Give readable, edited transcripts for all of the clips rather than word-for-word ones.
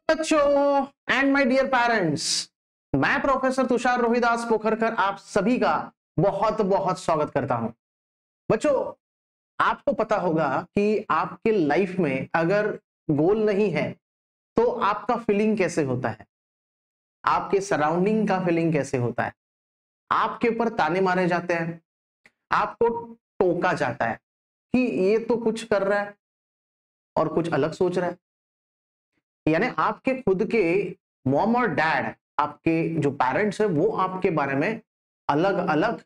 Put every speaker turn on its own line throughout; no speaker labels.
बच्चों and my dear parents, मैं professor Tushar Rohidas Pokharkar आप सभी का बहुत बहुत स्वागत करता हूं। बच्चों, आपको पता होगा कि आपके लाइफ में अगर गोल नहीं है तो आपका फीलिंग कैसे होता है, आपके सराउंडिंग का फीलिंग कैसे होता है। आपके ऊपर ताने मारे जाते हैं, आपको टोका जाता है कि ये तो कुछ कर रहा है और कुछ अलग सोच रहा है। यानी आपके खुद के मॉम और डैड, आपके जो पेरेंट्स है, वो आपके बारे में अलग अलग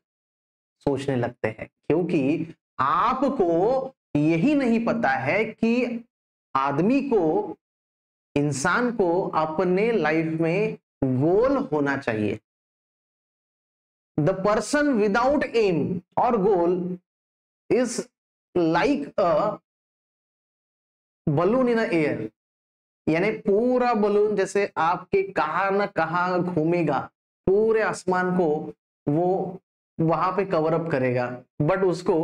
सोचने लगते हैं, क्योंकि आपको यही नहीं पता है कि आदमी को, इंसान को अपने लाइफ में गोल होना चाहिए। द पर्सन विदाउट एम और goal is like a balloon in air. यानी पूरा बलून जैसे आपके कहां ना कहां घूमेगा, पूरे आसमान को वो वहां पे कवर अप करेगा, बट उसको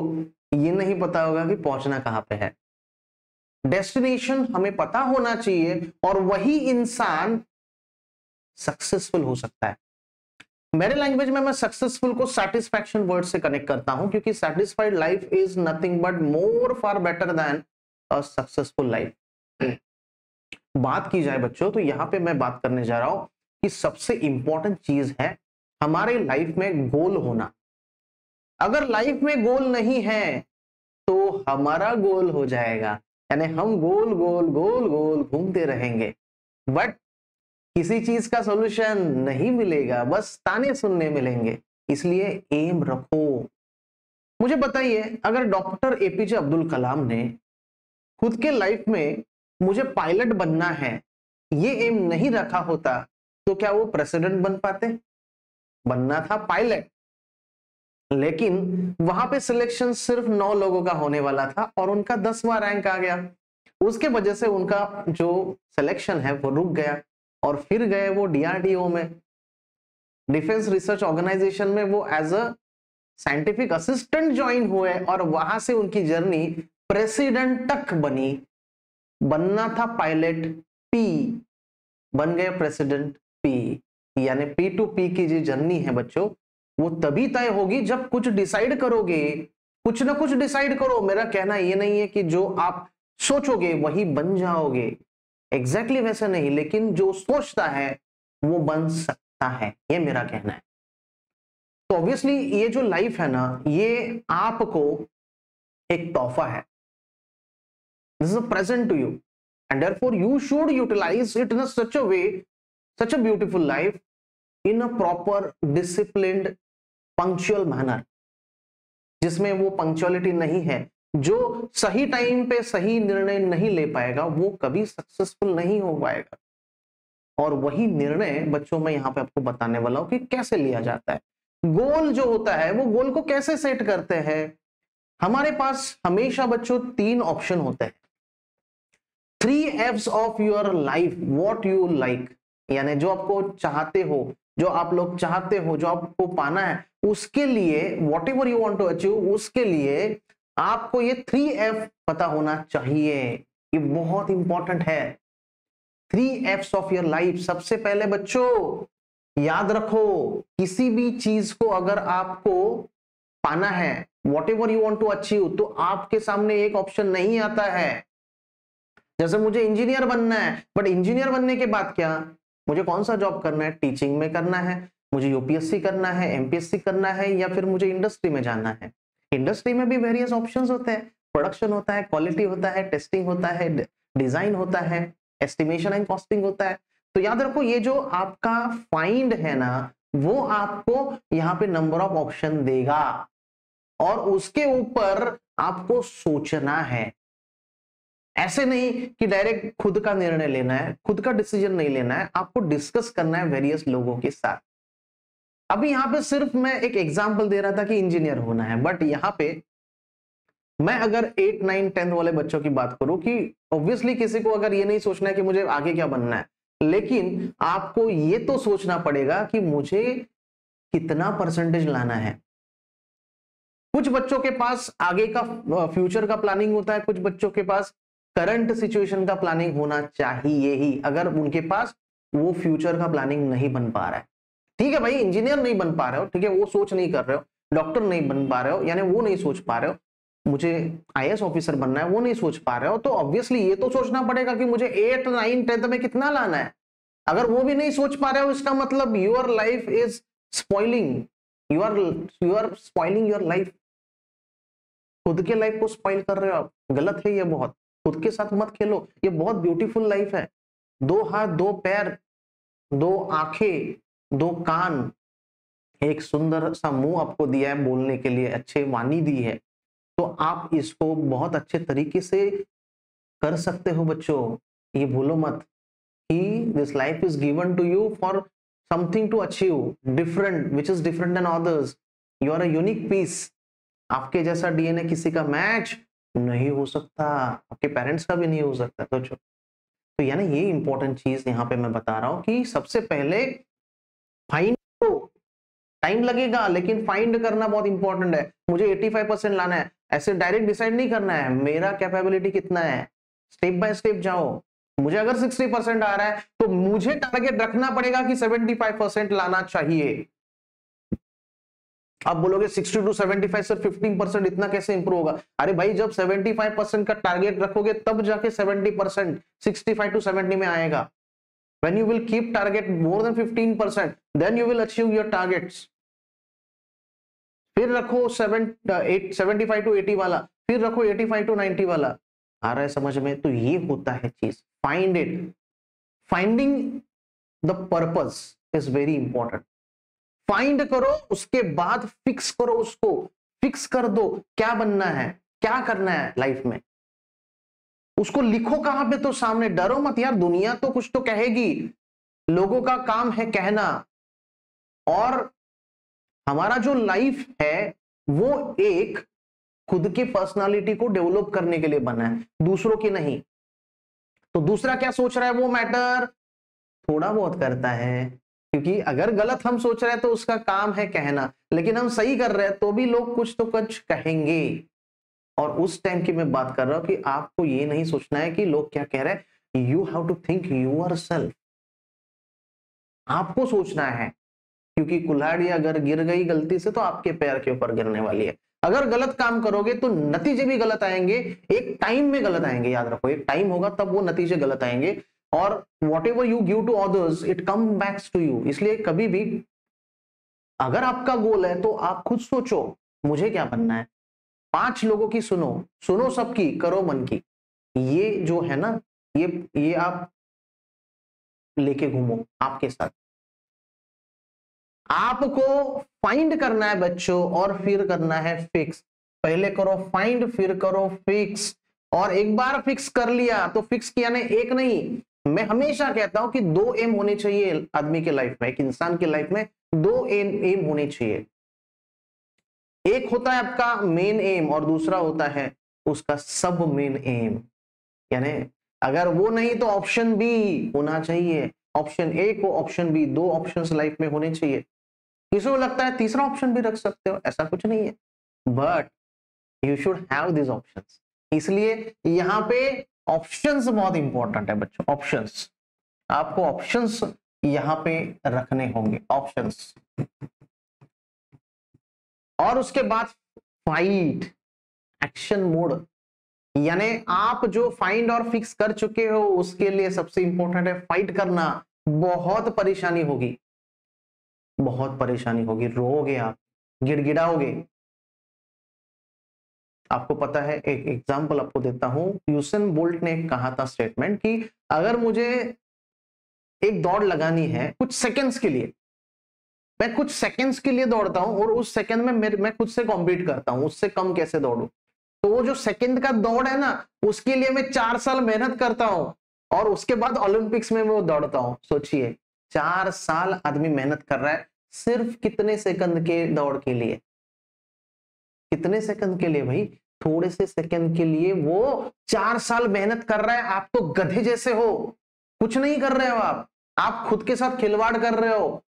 ये नहीं पता होगा कि पहुंचना कहां पे है। डेस्टिनेशन हमें पता होना चाहिए और वही इंसान सक्सेसफुल हो सकता है। मेरे लैंग्वेज में मैं सक्सेसफुल को सैटिस्फैक्शन वर्ड से कनेक्ट करता हूं, क्योंकि satisfied life is nothing but more far better than a successful life. बात की जाए बच्चों, तो यहां पे मैं बात करने जा रहा हूं कि सबसे इंपॉर्टेंट चीज है हमारे लाइफ में गोल होना। अगर लाइफ में गोल नहीं है तो हमारा गोल हो जाएगा, यानी हम गोल गोल गोल गोल घूमते रहेंगे, बट किसी चीज का सॉल्यूशन नहीं मिलेगा, बस ताने सुनने मिलेंगे। इसलिए एम रखो। मुझे बताइए, अगर डॉक्टर एपीजे अब्दुल कलाम ने खुद के लाइफ में मुझे पायलट बनना है ये एम नहीं रखा होता तो क्या वो प्रेसिडेंट बन पाते? बनना था पायलट, लेकिन वहां पे सिलेक्शन सिर्फ 9 लोगों का होने वाला था और उनका 10वां रैंक आ गया। उसके वजह से उनका जो सिलेक्शन है वो रुक गया और फिर गए वो डीआरडीओ में, डिफेंस रिसर्च ऑर्गेनाइजेशन में वो as a scientific assistant join हुए और वहां से उनकी जर्नी प्रेसिडेंट तक बनी। बनना था पायलट, पी बन गए प्रेसिडेंट, पी। यानी पी टू पी की जो जर्नी है बच्चों, वो तभी तय होगी जब कुछ डिसाइड करोगे, कुछ ना कुछ डिसाइड करो। मेरा कहना ये नहीं है कि जो आप सोचोगे वही बन जाओगे, एग्जैक्टली वैसे नहीं, लेकिन जो सोचता है वो बन सकता है, ये मेरा कहना है। तो ऑब्वियसली ये जो लाइफ है ना, ये आपको एक तोहफा है। This is a present to you, and therefore you should utilize it in such a way, such a beautiful life, in a proper, disciplined, punctual manner, जिसमें वो पंक्चुअलिटी नहीं है। जो सही टाइम पे सही निर्णय नहीं ले पाएगा वो कभी सक्सेसफुल नहीं हो पाएगा। और वही निर्णय बच्चों में यहां पे आपको बताने वाला हूं कि कैसे लिया जाता है। गोल जो होता है वो गोल को कैसे सेट करते हैं। हमारे पास हमेशा बच्चों 3 ऑप्शन होते हैं। 3 F's of your life, what you like, यानी जो आपको चाहते हो, जो आप लोग चाहते हो, जो आपको पाना है, उसके लिए whatever you want to achieve, उसके लिए आपको ये 3F पता होना चाहिए। ये बहुत इंपॉर्टेंट है। 3 F's ऑफ योर लाइफ। सबसे पहले बच्चों याद रखो, किसी भी चीज को अगर आपको पाना है, whatever you want to achieve, तो आपके सामने एक ऑप्शन नहीं आता है। जैसे मुझे इंजीनियर बनना है, बट इंजीनियर बनने के बाद क्या, मुझे कौन सा जॉब करना है? टीचिंग में करना है, मुझे यूपीएससी करना है, एमपीएससी करना है, या फिर मुझे इंडस्ट्री में जाना है। इंडस्ट्री में भी वेरियस ऑप्शंस होते हैं, प्रोडक्शन होता है, क्वालिटी होता है, टेस्टिंग होता है, डिजाइन होता है, एस्टिमेशन एंड कॉस्टिंग होता है। तो याद रखो, ये जो आपका फाइंड है ना, वो आपको यहाँ पे नंबर ऑफ ऑप्शन देगा और उसके ऊपर आपको सोचना है। ऐसे नहीं कि डायरेक्ट खुद का निर्णय लेना है, खुद का डिसीजन नहीं लेना है, आपको डिस्कस करना है वेरियस लोगों के साथ। अभी यहां पे सिर्फ मैं एक एग्जांपल दे रहा था कि इंजीनियर होना है, बट यहां पे मैं अगर 8, 9, 10 वाले बच्चों की बात करूं कि ऑब्वियसली किसी को अगर ये नहीं सोचना है कि मुझे आगे क्या बनना है, लेकिन आपको ये तो सोचना पड़ेगा कि मुझे कितना परसेंटेज लाना है। कुछ बच्चों के पास आगे का फ्यूचर का प्लानिंग होता है, कुछ बच्चों के पास करंट सिचुएशन का प्लानिंग होना चाहिए ही, अगर उनके पास वो फ्यूचर का प्लानिंग नहीं बन पा रहा है। ठीक है भाई, इंजीनियर नहीं बन पा रहे हो, ठीक है, वो सोच नहीं कर रहे हो, डॉक्टर नहीं बन पा रहे हो, यानी वो नहीं सोच पा रहे हो मुझे आईएएस ऑफिसर बनना है, वो नहीं सोच पा रहे हो, तो ऑब्वियसली ये तो सोचना पड़ेगा कि मुझे 8, 9, 10th में कितना लाना है। अगर वो भी नहीं सोच पा रहे हो, इसका मतलब your life is spoiling, you are spoiling your life. खुद के लाइफ को स्पॉइल कर रहे हो आप, गलत है ये बहुत। खुद के साथ मत खेलो, ये बहुत ब्यूटीफुल लाइफ है। 2 हाथ, 2 पैर, 2 आंखें, 2 कान, एक सुंदर सा मुंह आपको दिया है बोलने के लिए, अच्छे वाणी दी है, तो आप इसको बहुत अच्छे तरीके से कर सकते हो बच्चों। ये भूलो मत कि this life is given to you for something to achieve different, which is different than others. You are a unique piece. आपके जैसा डीएनए किसी का मैच नहीं हो सकता, आपके पेरेंट्स का भी नहीं हो सकता। तो यानी ये इंपॉर्टेंट चीज यहाँ पे मैं बता रहा हूं कि सबसे पहले फाइंड, टाइम लगेगा लेकिन फाइंड करना बहुत इंपॉर्टेंट है। मुझे 85% लाना है, ऐसे डायरेक्ट डिसाइड नहीं करना है मेरा कैपेबिलिटी कितना है, स्टेप बाय स्टेप जाओ। मुझे अगर 60% आ रहा है तो मुझे टारगेट रखना पड़ेगा कि 75% लाना चाहिए। आप बोलोगे 60 to 75 से 15% इतना कैसे इंप्रूव होगा? अरे भाई, जब 75% का टारगेट रखोगे तब जाके 70% 65 to 70 में आएगा। When you will keep target more than 15%, then you will achieve your targets. फिर रखो 75 to 80 वाला, फिर रखो 85 to 90 वाला। आ रहा है समझ में? तो ये होता है चीज, find it. Finding the purpose is very important. Find करो, उसके बाद फिक्स करो, उसको फिक्स कर दो। क्या बनना है, क्या करना है लाइफ में, उसको लिखो कहां पे, तो सामने। डरो मत यार, दुनिया तो कुछ तो कहेगी, लोगों का काम है कहना। और हमारा जो लाइफ है वो एक खुद की पर्सनालिटी को डेवलप करने के लिए बना है, दूसरों की नहीं। तो दूसरा क्या सोच रहा है वो मैटर थोड़ा बहुत करता है, क्योंकि अगर गलत हम सोच रहे हैं तो उसका काम है कहना, लेकिन हम सही कर रहे हैं तो भी लोग कुछ तो कुछ कहेंगे। और उस टाइम की मैं बात कर रहा हूं कि आपको ये नहीं सोचना है कि लोग क्या कह रहे हैं। You have to think yourself. आपको सोचना है, क्योंकि कुल्हाड़ी अगर गिर गई गलती से तो आपके पैर के ऊपर गिरने वाली है। अगर गलत काम करोगे तो नतीजे भी गलत आएंगे, एक टाइम में गलत आएंगे। याद रखो, एक टाइम होगा तब वो नतीजे गलत आएंगे। और whatever you give to others it come backs to you. इसलिए कभी भी अगर आपका गोल है तो आप खुद सोचो मुझे क्या बनना है। 5 लोगों की सुनो सबकी, करो मन की। ये जो है ना, ये आप लेके घूमो आपके साथ। आपको फाइंड करना है बच्चों, और फिर करना है फिक्स। पहले करो फाइंड, फिर करो फिक्स। और एक बार फिक्स कर लिया तो फिक्स किया नहीं, एक नहीं, मैं हमेशा कहता हूं कि 2 एम होने चाहिए आदमी के लाइफ में, एक इंसान के लाइफ में 2 एम होने चाहिए। एक होता है आपका मेन एम और दूसरा होता है उसका सब मेन एम। यानी अगर वो नहीं तो ऑप्शन बी होना चाहिए, ऑप्शन ए को ऑप्शन बी, 2 ऑप्शंस लाइफ में होने चाहिए। किसी को लगता है तीसरा ऑप्शन भी रख सकते हो, ऐसा कुछ नहीं है, but you should have this options. इसलिए यहां पे ऑप्शंस बहुत इंपॉर्टेंट है बच्चों। ऑप्शंस, आपको ऑप्शंस यहां पे रखने होंगे, ऑप्शंस। और उसके बाद फाइट, एक्शन मोड। यानी आप जो फाइंड और फिक्स कर चुके हो उसके लिए सबसे इंपॉर्टेंट है फाइट करना। बहुत परेशानी होगी, बहुत परेशानी होगी, रोओगे आप, गिड़गिड़ाओगे। आपको पता है, एक एग्जांपल आपको देता हूं। यूसेन बोल्ट ने कहा था स्टेटमेंट कि अगर मुझे एक दौड़ लगानी है कुछ सेकंड्स के लिए, मैं कुछ सेकंड्स के लिए दौड़ता हूं और उस सेकंड में मैं खुद से कॉम्पीट करता हूं, उससे कम कैसे दौड़ूं। तो वो जो सेकंड का दौड़ है ना, उसके लिए मैं 4 साल मेहनत करता हूं और उसके बाद ओलंपिक्स में वो दौड़ता हूं। सोचिए, 4 साल आदमी मेहनत कर रहा है सिर्फ कितने सेकंड के दौड़ के लिए। कितने सेकंड के लिए भाई? थोड़े से सेकंड के लिए वो 4 साल मेहनत कर रहा है। आप तो गधे जैसे हो, कुछ नहीं कर रहे हो आप खुद के साथ खिलवाड़ कर रहे हो।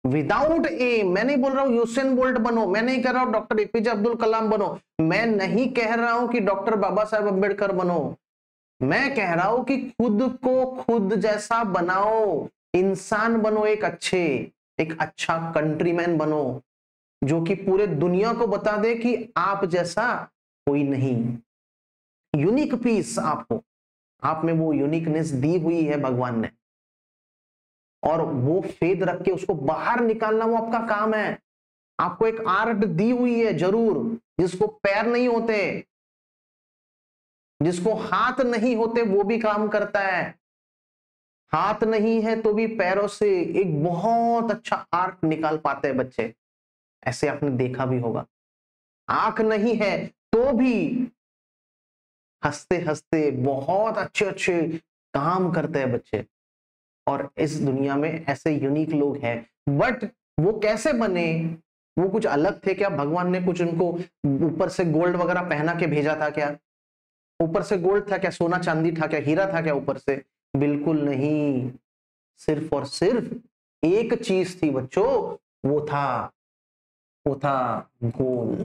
Without M. मैं नहीं बोल रहा हूं यूसेन बोल्ट बनो, मैं नहीं कह रहा हूं डॉक्टर एपीजे अब्दुल कलाम बनो, मैं नहीं कह रहा हूं कि डॉक्टर बाबा साहेब अम्बेडकर बनो, मैं कह रहा हूं कि खुद को खुद जैसा बनाओ, इंसान बनो, एक अच्छा कंट्रीमैन बनो, जो कि पूरे दुनिया को बता दे कि आप जैसा कोई नहीं। यूनिक पीस आप हो, आप में वो यूनिकनेस दी हुई है भगवान ने, और वो फेद रख के उसको बाहर निकालना वो आपका काम है। आपको एक आर्ट दी हुई है जरूर, जिसको पैर नहीं होते, जिसको हाथ नहीं होते, वो भी काम करता है। हाथ नहीं है तो भी पैरों से एक बहुत अच्छा आर्ट निकाल पाते हैं बच्चे, ऐसे आपने देखा भी होगा। आंख नहीं है तो भी हंसते हंसते बहुत अच्छे अच्छे काम करते हैं बच्चे, और इस दुनिया में ऐसे यूनिक लोग हैं। बट वो कैसे बने? वो कुछ अलग थे क्या? भगवान ने कुछ उनको ऊपर से गोल्ड वगैरह पहना के भेजा था क्या? ऊपर से गोल्ड था क्या? सोना चांदी था क्या? हीरा था क्या ऊपर से? बिल्कुल नहीं। सिर्फ और सिर्फ एक चीज थी बच्चों, वो था गोल,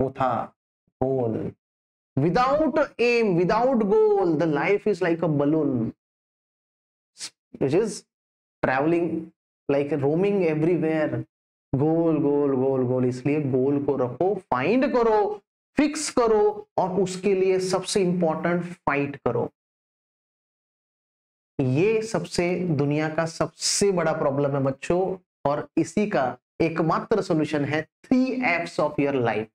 वो था goal. Without aim, without goal, the life is like a balloon which is traveling, like roaming everywhere। Goal goal goal goal, इसलिए गोल को रखो, फाइंड करो, फिक्स करो, और उसके लिए सबसे इंपॉर्टेंट फाइट करो। ये सबसे दुनिया का सबसे बड़ा प्रॉब्लम है बच्चों, और इसी का एकमात्र सॉल्यूशन है 3 F's ऑफ योर लाइफ।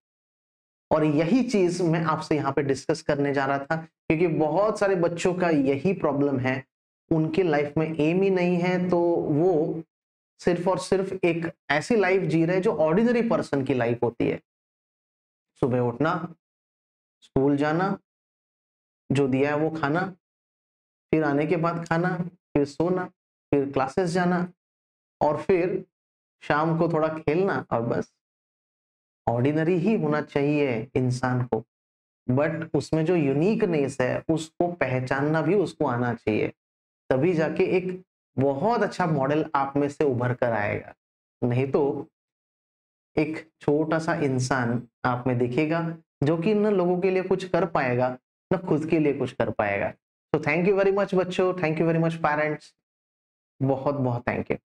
और यही चीज मैं आपसे यहाँ पे डिस्कस करने जा रहा था, क्योंकि बहुत सारे बच्चों का यही प्रॉब्लम है, उनके लाइफ में एम ही नहीं है, तो वो सिर्फ और सिर्फ एक ऐसी लाइफ जी रहे जो ऑर्डिनरी पर्सन की लाइफ होती है। सुबह उठना, स्कूल जाना, जो दिया है वो खाना, फिर आने के बाद खाना, फिर सोना, फिर क्लासेस जाना, और फिर शाम को थोड़ा खेलना, और बस। ऑर्डिनरी ही होना चाहिए इंसान को, बट उसमें जो यूनिकनेस है उसको पहचानना भी उसको आना चाहिए, तभी जाके एक बहुत अच्छा मॉडल आप में से उभर कर आएगा। नहीं तो एक छोटा सा इंसान आप में दिखेगा, जो कि न लोगों के लिए कुछ कर पाएगा, न खुद के लिए कुछ कर पाएगा। तो थैंक यू वेरी मच बच्चों, thank you very much parents, बहुत बहुत थैंक यू।